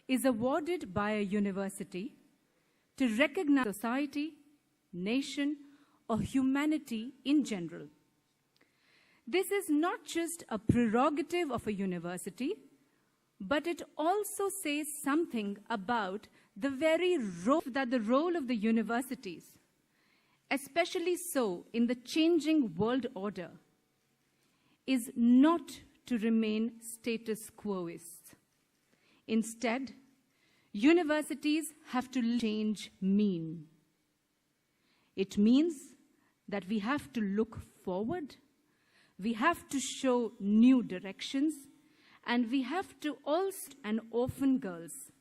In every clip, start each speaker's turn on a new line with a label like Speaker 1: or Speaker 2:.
Speaker 1: is awarded by a university to recognize society, nation, or humanity in general. This is not just a prerogative of a university, but it also says something about the very role of the universities, especially so in the changing world order, is not to remain status quoists. Instead, universities have to change mean. It means that we have to look forward, we have to show new directions, and we have to also and orphan girls.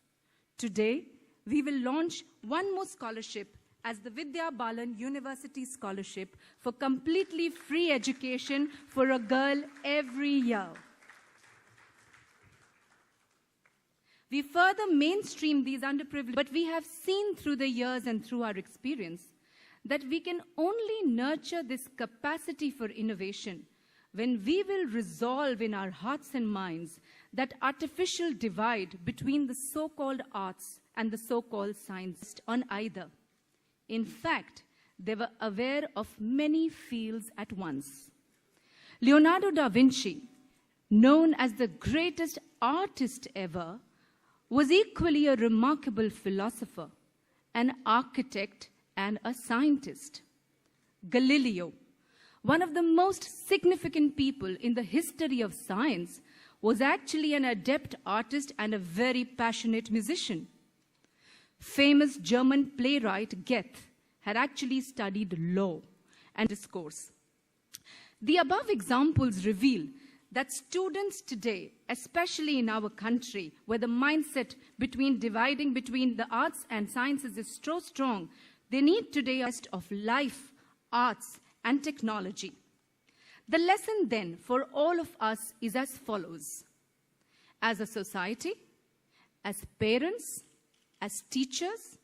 Speaker 1: Today, we will launch one more scholarship as the Vidya Balan University Scholarship for completely free education for a girl every year. We further mainstream these underprivileged, but we have seen through the years and through our experience that we can only nurture this capacity for innovation when we will resolve in our hearts and minds that artificial divide between the so-called arts and the so-called science on either. In fact, they were aware of many fields at once. Leonardo da Vinci, known as the greatest artist ever, was equally a remarkable philosopher, an architect, and a scientist. Galileo, one of the most significant people in the history of science, was actually an adept artist and a very passionate musician. Famous German playwright Goethe had actually studied law and discourse. The above examples reveal that students today, especially in our country, where the mindset dividing between the arts and sciences is so strong, they need today a test of life, arts, and technology. The lesson then for all of us is as follows. As a society, as parents, as teachers,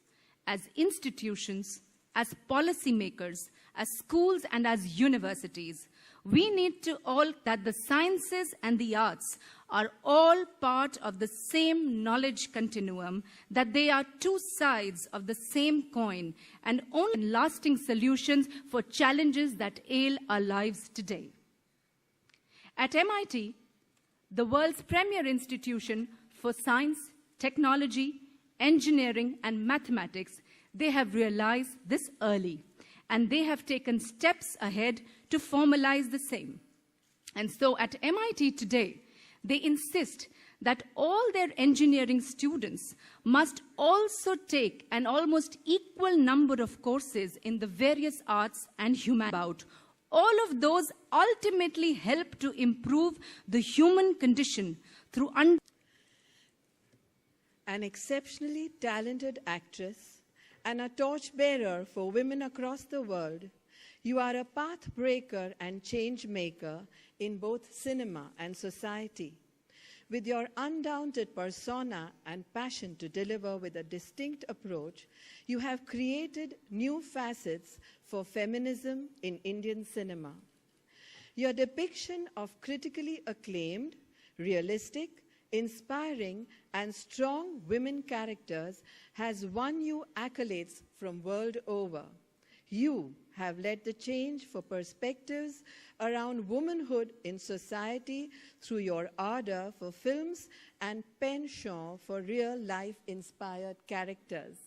Speaker 1: as institutions, as policymakers, as schools, and as universities, we need to all that the sciences and the arts are all part of the same knowledge continuum, that they are two sides of the same coin, and only lasting solutions for challenges that ail our lives today. At MIT, the world's premier institution for science, technology, engineering, and mathematics, they have realized this early, and they have taken steps ahead to formalize the same. And so at MIT today, they insist that all their engineering students must also take an almost equal number of courses in the various arts and humanities. All of those ultimately help to improve the human condition through
Speaker 2: an exceptionally talented actress and a torchbearer for women across the world, you are a path breaker and change maker in both cinema and society. With your undaunted persona and passion to deliver with a distinct approach, you have created new facets for feminism in Indian cinema. Your depiction of critically acclaimed, realistic, inspiring, and strong women characters has won you accolades from world over. You have led the change for perspectives around womanhood in society through your ardor for films and penchant for real-life inspired characters.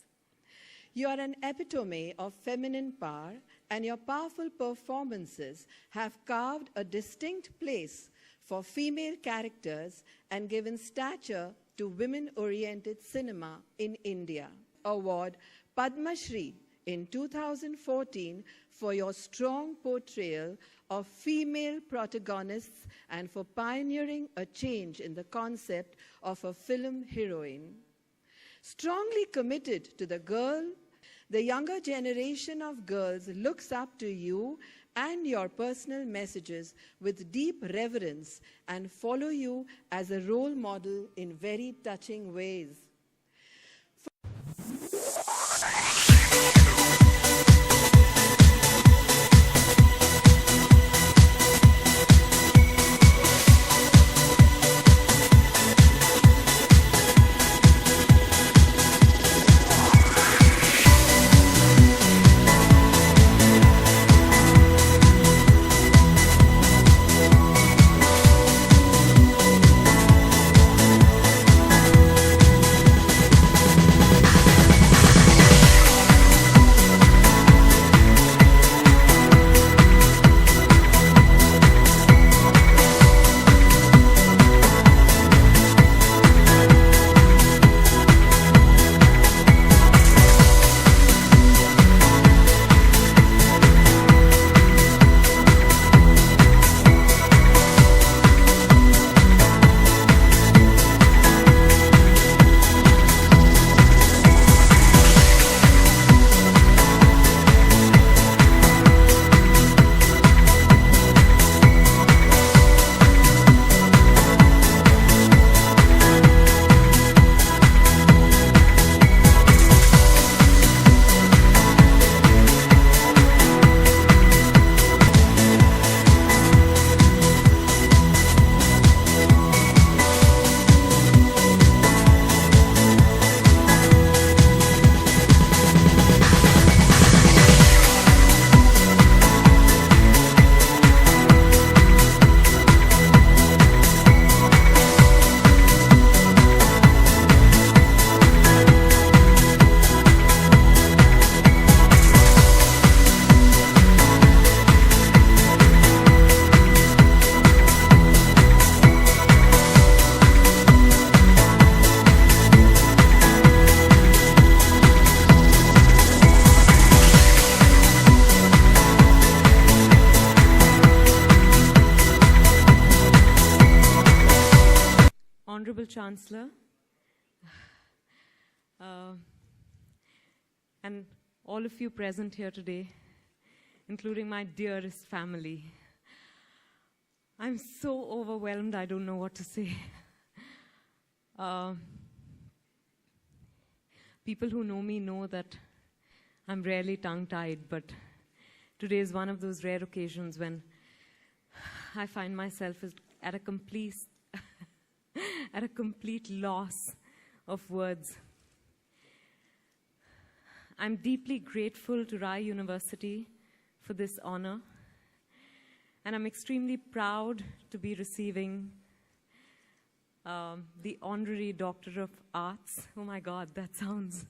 Speaker 2: You are an epitome of feminine power, and your powerful performances have carved a distinct place for female characters and given stature to women-oriented cinema in India. Award Padma Shri in 2014 for your strong portrayal of female protagonists and for pioneering a change in the concept of a film heroine. Strongly committed to the girl, the younger generation of girls looks up to you and your personal messages with deep reverence and follow you as a role model in very touching ways.
Speaker 3: Chancellor, and all of you present here today, including my dearest family. I'm so overwhelmed, I don't know what to say. People who know me know that I'm rarely tongue-tied, but today is one of those rare occasions when I find myself at a complete loss of words. I'm deeply grateful to Rai University for this honor, and I'm extremely proud to be receiving the Honorary Doctor of Arts. Oh my God, that sounds...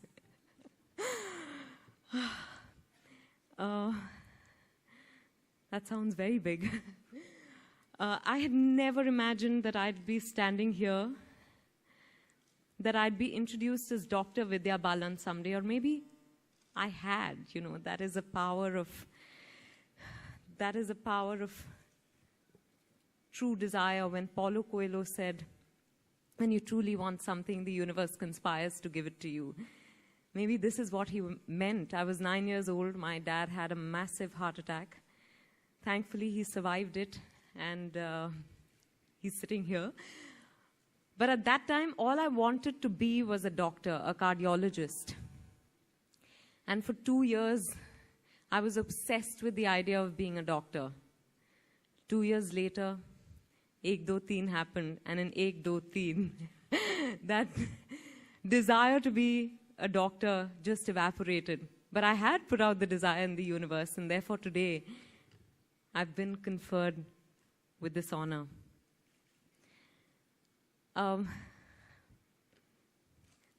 Speaker 3: that sounds very big. I had never imagined that I'd be standing here, that I'd be introduced as Dr. Vidya Balan someday, or maybe I had, you know. That is a power of true desire. When Paulo Coelho said, when you truly want something, the universe conspires to give it to you. Maybe this is what he meant. I was 9 years old. My dad had a massive heart attack. Thankfully, he survived it, and he's sitting here. But at that time, all I wanted to be was a doctor, a cardiologist. And for 2 years, I was obsessed with the idea of being a doctor. 2 years later, Ek Do Teen happened, and in Ek Do Teen, that desire to be a doctor just evaporated. But I had put out the desire in the universe, and therefore today, I've been conferred with this honor.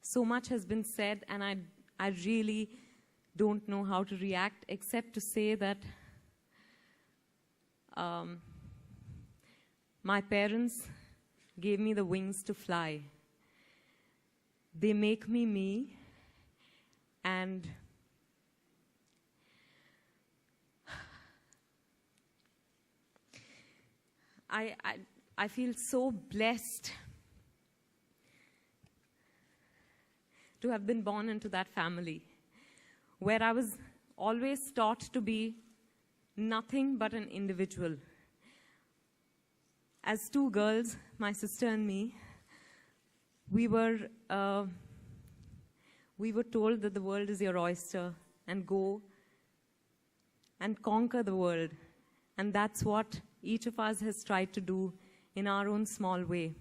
Speaker 3: So much has been said, and I really don't know how to react, except to say that my parents gave me the wings to fly. They make me me, and I feel so blessed to have been born into that family, where I was always taught to be nothing but an individual. As two girls, my sister and me, we were told that the world is your oyster, and go and conquer the world. And that's what each of us has tried to do in our own small way.